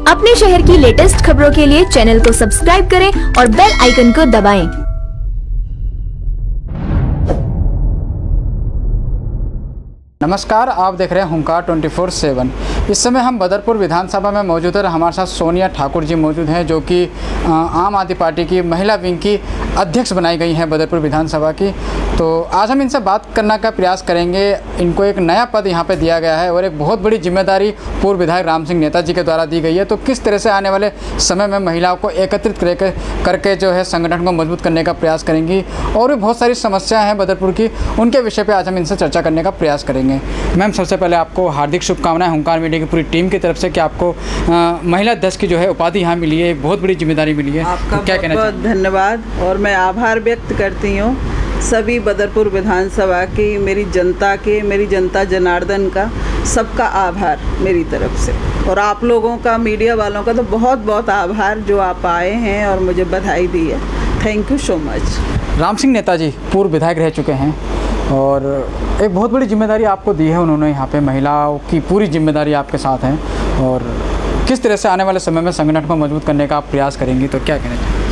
अपने शहर की लेटेस्ट खबरों के लिए चैनल को सब्सक्राइब करें और बेल आइकन को दबाएं। नमस्कार, आप देख रहे हैं हुंकार 24/7। इस समय हम बदरपुर विधानसभा में मौजूद हैं। हमारे साथ सोनिया ठाकुर जी मौजूद हैं, जो कि आम आदमी पार्टी की महिला विंग की अध्यक्ष बनाई गई हैं बदरपुर विधानसभा की। तो आज हम इनसे बात करने का प्रयास करेंगे। इनको एक नया पद यहाँ पे दिया गया है और एक बहुत बड़ी जिम्मेदारी पूर्व विधायक राम सिंह नेता जी के द्वारा दी गई है। तो किस तरह से आने वाले समय में महिलाओं को एकत्रित करके जो है संगठन को मजबूत करने का प्रयास करेंगी। और भी बहुत सारी समस्याएँ हैं बदरपुर की, उनके विषय पर आज हम इनसे चर्चा करने का प्रयास करेंगे। मैम, सबसे पहले आपको हार्दिक शुभकामनाएं हुंकार मीडिया की पूरी टीम की तरफ से कि आपको महिला 10 की जो है उपाधि यहाँ मिली है, एक बहुत बड़ी जिम्मेदारी मिली है। आपका तो क्या कहना बहुत धन्यवाद और मैं आभार व्यक्त करती हूँ सभी बदरपुर विधानसभा की, मेरी जनता के, मेरी जनता जनार्दन का, सबका आभार मेरी तरफ से। और आप लोगों का, मीडिया वालों का तो बहुत बहुत आभार जो आप आए हैं और मुझे बधाई दी है। Thank you so much. Ram Singh नेता जी पूर्व विधायक रह चुके हैं और एक बहुत बड़ी जिम्मेदारी आपको दी है उन्होंने। यहाँ पे महिलाओं की पूरी जिम्मेदारी आपके साथ है और किस तरह से आने वाले समय में संगठन को मजबूत करने का आप प्रयास करेंगी, तो क्या कहना चाहिए?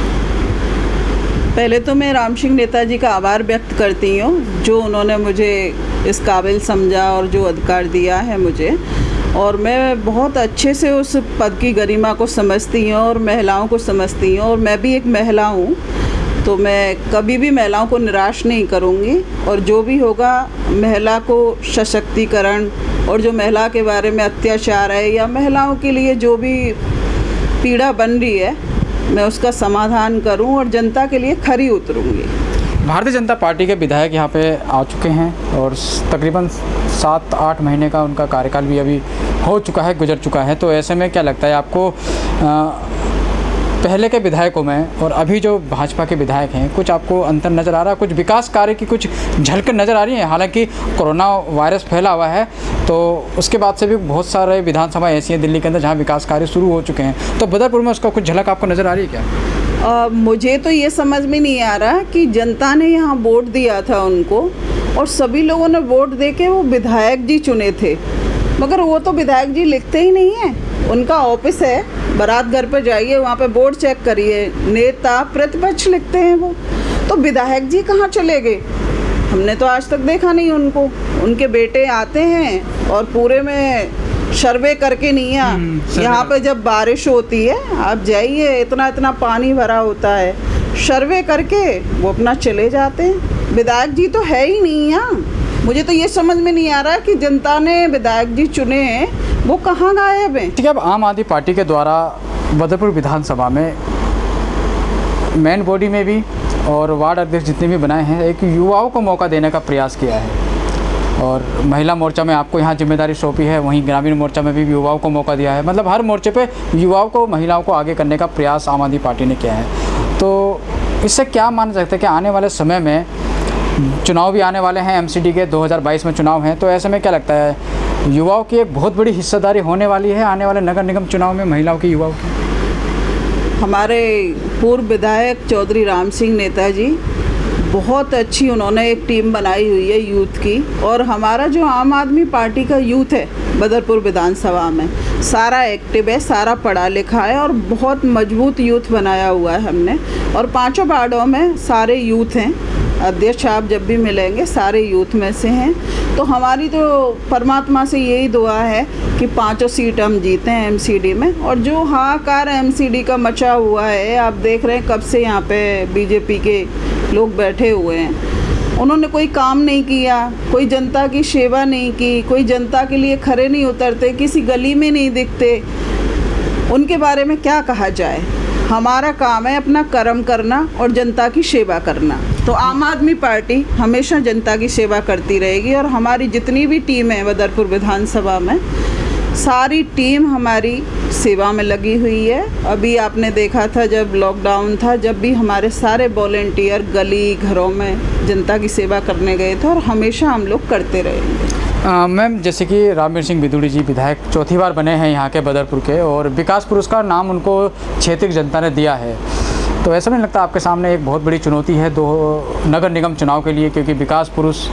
पहले तो मैं राम सिंह नेता जी का आभार व्यक्त करती हूँ जो उन्होंने मुझे इस काबिल समझा और जो अधिकार दिया है मुझे। और मैं बहुत अच्छे से उस पद की गरिमा को समझती हूँ और महिलाओं को समझती हूँ। और मैं भी एक महिला हूँ, तो मैं कभी भी महिलाओं को निराश नहीं करूँगी। और जो भी होगा, महिला को सशक्तिकरण और जो महिला के बारे में अत्याचार है या महिलाओं के लिए जो भी पीड़ा बन रही है, मैं उसका समाधान करूं और जनता के लिए खरी उतरूंगी। भारतीय जनता पार्टी के विधायक यहाँ पे आ चुके हैं और तकरीबन 7-8 महीने का उनका कार्यकाल भी अभी हो चुका है, गुजर चुका है। तो ऐसे में क्या लगता है आपको, पहले के विधायकों में और अभी जो भाजपा के विधायक हैं, कुछ आपको अंतर नज़र आ रहा है? कुछ विकास कार्य की कुछ झलक नज़र आ रही है? हालांकि कोरोना वायरस फैला हुआ है, तो उसके बाद से भी बहुत सारे विधानसभा ऐसी हैं दिल्ली के अंदर जहां विकास कार्य शुरू हो चुके हैं। तो बदरपुर में उसका कुछ झलक आपको नज़र आ रही है क्या? मुझे तो ये समझ में नहीं आ रहा कि जनता ने यहाँ वोट दिया था उनको और सभी लोगों ने वोट दे के वो विधायक जी चुने थे, मगर वो तो विधायक जी लिखते ही नहीं हैं। उनका ऑफिस है, बारात घर पर जाइए, वहाँ पे बोर्ड चेक करिए, नेता प्रतिपक्ष लिखते हैं वो। तो विधायक जी कहाँ चले गए? हमने तो आज तक देखा नहीं उनको। उनके बेटे आते हैं और पूरे में सर्वे करके नहीं यहाँ पे जब बारिश होती है, आप जाइए, इतना इतना पानी भरा होता है, सर्वे करके वो अपना चले जाते हैं। विधायक जी तो है ही नहीं यहाँ। मुझे तो ये समझ में नहीं आ रहा कि जनता ने विधायक जी चुने हैं, वो कहाँ गायब हैं? ठीक है, अब आम आदमी पार्टी के द्वारा बदरपुर विधानसभा में मेन बॉडी में भी और वार्ड अध्यक्ष जितने भी बनाए हैं, एक युवाओं को मौका देने का प्रयास किया है। और महिला मोर्चा में आपको यहाँ जिम्मेदारी सौंपी है, वहीं ग्रामीण मोर्चा में भी युवाओं को मौका दिया है। मतलब हर मोर्चे पे युवाओं को, महिलाओं को आगे करने का प्रयास आम आदमी पार्टी ने किया है। तो इससे क्या मान सकते हैं कि आने वाले समय में चुनाव भी आने वाले हैं, एमसीडी के 2022 में चुनाव हैं, तो ऐसे में क्या लगता है युवाओं की एक बहुत बड़ी हिस्सेदारी होने वाली है आने वाले नगर निगम चुनाव में, महिलाओं की, युवाओं की? हमारे पूर्व विधायक चौधरी राम सिंह नेता जी बहुत अच्छी, उन्होंने एक टीम बनाई हुई है यूथ की। और हमारा जो आम आदमी पार्टी का यूथ है बदरपुर विधानसभा में, सारा एक्टिव है, सारा पढ़ा लिखा है और बहुत मजबूत यूथ बनाया हुआ है हमने। और 5 वार्डों में सारे यूथ हैं। अध्यक्ष आप जब भी मिलेंगे सारे यूथ में से हैं। तो हमारी तो परमात्मा से यही दुआ है कि 5 सीट हम जीते हैं एमसीडी में। और जो हाहाकार एमसीडी का मचा हुआ है, आप देख रहे हैं कब से यहाँ पे बीजेपी के लोग बैठे हुए हैं। उन्होंने कोई काम नहीं किया, कोई जनता की सेवा नहीं की, कोई जनता के लिए खड़े नहीं उतरते, किसी गली में नहीं दिखते। उनके बारे में क्या कहा जाए? हमारा काम है अपना कर्म करना और जनता की सेवा करना। तो आम आदमी पार्टी हमेशा जनता की सेवा करती रहेगी। और हमारी जितनी भी टीम है बदरपुर विधानसभा में, सारी टीम हमारी सेवा में लगी हुई है। अभी आपने देखा था जब लॉकडाउन था, जब भी हमारे सारे वॉलंटियर गली घरों में जनता की सेवा करने गए थे और हमेशा हम लोग करते रहेंगे। मैम, जैसे कि रामवीर सिंह बिदुड़ी जी विधायक चौथी बार बने हैं यहाँ के बदरपुर के, और विकास पुरस्कार नाम उनको क्षेत्रीय जनता ने दिया है, तो ऐसा नहीं लगता आपके सामने एक बहुत बड़ी चुनौती है 2 नगर निगम चुनाव के लिए? क्योंकि विकास पुरुष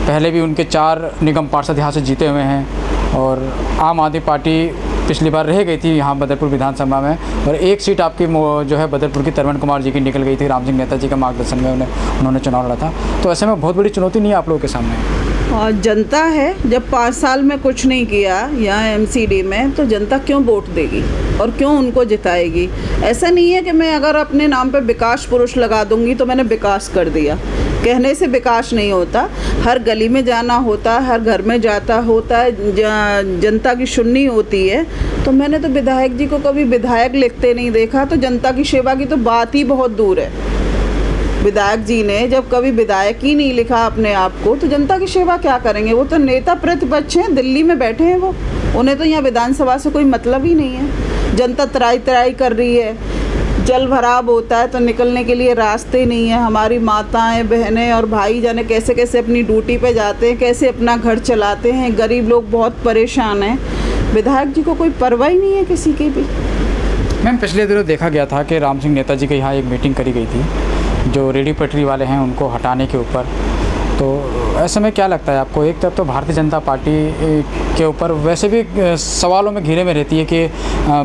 पहले भी उनके 4 निगम पार्षद यहाँ से जीते हुए हैं और आम आदमी पार्टी पिछली बार रह गई थी यहाँ बदरपुर विधानसभा में, और एक सीट आपकी जो है बदरपुर की तरवन कुमार जी की निकल गई थी। राम सिंह नेताजी के मार्गदर्शन में उन्होंने चुनाव लड़ा था। तो ऐसे में बहुत बड़ी चुनौती नहीं है आप लोगों के सामने? और जनता है, जब 5 साल में कुछ नहीं किया यहाँ एमसीडी में, तो जनता क्यों वोट देगी और क्यों उनको जिताएगी? ऐसा नहीं है कि मैं अगर अपने नाम पे विकास पुरुष लगा दूंगी तो मैंने विकास कर दिया। कहने से विकास नहीं होता, हर गली में जाना होता है, हर घर में जाता होता है, जनता की सुननी होती है। तो मैंने तो विधायक जी को कभी विधायक लिखते नहीं देखा, तो जनता की सेवा की तो बात ही बहुत दूर है। विधायक जी ने जब कभी विधायक ही नहीं लिखा अपने आप को, तो जनता की सेवा क्या करेंगे? वो तो नेता प्रतिपक्ष हैं, दिल्ली में बैठे हैं वो, उन्हें तो यहाँ विधानसभा से कोई मतलब ही नहीं है। जनता त्राई त्राई कर रही है, जल भराव होता है तो निकलने के लिए रास्ते नहीं है। हमारी माताएं, बहनें और भाई जाने कैसे कैसे अपनी ड्यूटी पे जाते हैं, कैसे अपना घर चलाते हैं। गरीब लोग बहुत परेशान हैं। विधायक जी को कोई परवाह ही नहीं है किसी की भी। मैम, पिछले दिनों देखा गया था कि राम सिंह नेताजी के यहाँ एक मीटिंग करी गई थी जो रेडी पटरी वाले हैं उनको हटाने के ऊपर। तो ऐसे में क्या लगता है आपको? एक तरफ तो भारतीय जनता पार्टी के ऊपर वैसे भी सवालों में घेरे में रहती है कि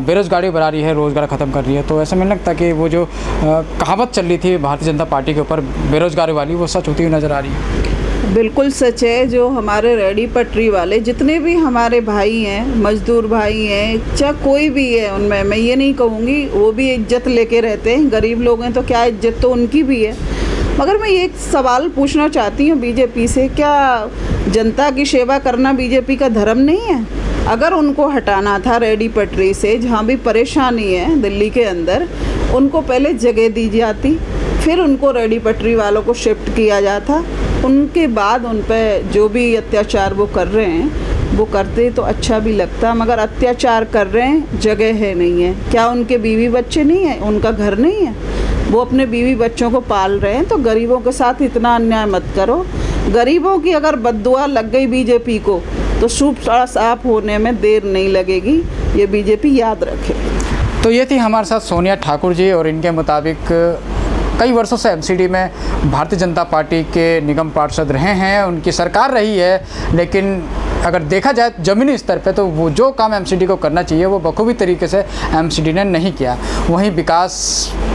बेरोज़गारी बढ़ा रही है, रोज़गार ख़त्म कर रही है। तो ऐसे में लगता है कि वो जो कहावत चल रही थी भारतीय जनता पार्टी के ऊपर बेरोज़गारी वाली, वो सच होती हुई नज़र आ रही है? बिल्कुल सच है। जो हमारे रेडी पटरी वाले जितने भी हमारे भाई हैं, मजदूर भाई हैं, चाहे कोई भी है, उनमें मैं ये नहीं कहूँगी, वो भी इज्जत लेके रहते हैं। गरीब लोग हैं तो क्या इज्जत तो उनकी भी है। मगर मैं एक सवाल पूछना चाहती हूँ बीजेपी से, क्या जनता की सेवा करना बीजेपी का धर्म नहीं है? अगर उनको हटाना था रेडी पटरी से, जहाँ भी परेशानी है दिल्ली के अंदर, उनको पहले जगह दी जाती, फिर उनको रेडी पटरी वालों को शिफ्ट किया जाता। उनके बाद उन पर जो भी अत्याचार वो कर रहे हैं वो करते तो अच्छा भी लगता। मगर अत्याचार कर रहे हैं, जगह है नहीं है। क्या उनके बीवी बच्चे नहीं हैं? उनका घर नहीं है? वो अपने बीवी बच्चों को पाल रहे हैं। तो गरीबों के साथ इतना अन्याय मत करो। गरीबों की अगर बद्दुआ लग गई बीजेपी को तो सूप साफ होने में देर नहीं लगेगी, ये बीजेपी याद रखे। तो ये थी हमारे साथ सोनिया ठाकुर जी, और इनके मुताबिक कई वर्षों से एमसीडी में भारतीय जनता पार्टी के निगम पार्षद रहे हैं, उनकी सरकार रही है। लेकिन अगर देखा जाए ज़मीनी स्तर पे तो वो जो काम एमसीडी को करना चाहिए वो बखूबी तरीके से एमसीडी ने नहीं किया। वहीं विकास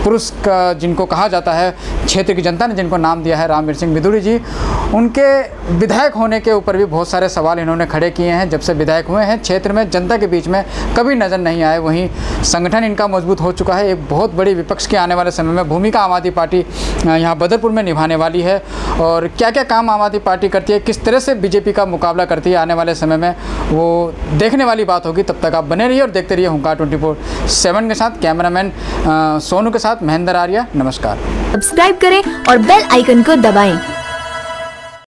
पुरुष का जिनको कहा जाता है, क्षेत्र की जनता ने जिनको नाम दिया है रामवीर सिंह बिदुरी जी, उनके विधायक होने के ऊपर भी बहुत सारे सवाल इन्होंने खड़े किए हैं। जब से विधायक हुए हैं क्षेत्र में जनता के बीच में कभी नज़र नहीं आए। वहीं संगठन इनका मजबूत हो चुका है। एक बहुत बड़ी विपक्ष की आने वाले समय में भूमिका आम आदमी पार्टी यहाँ बदरपुर में निभाने वाली है, और क्या क्या काम आम आदमी पार्टी करती है, किस तरह से बीजेपी का मुकाबला करती है आने वाले समय में, वो देखने वाली बात होगी। तब तक आप बने रहिए और देखते रहिए हुंकार 24/7 के साथ। कैमरामैन सोनू के साथ महेंद्र आर्या, नमस्कार। सब्सक्राइब करें और बेल आइकन को दबाएं।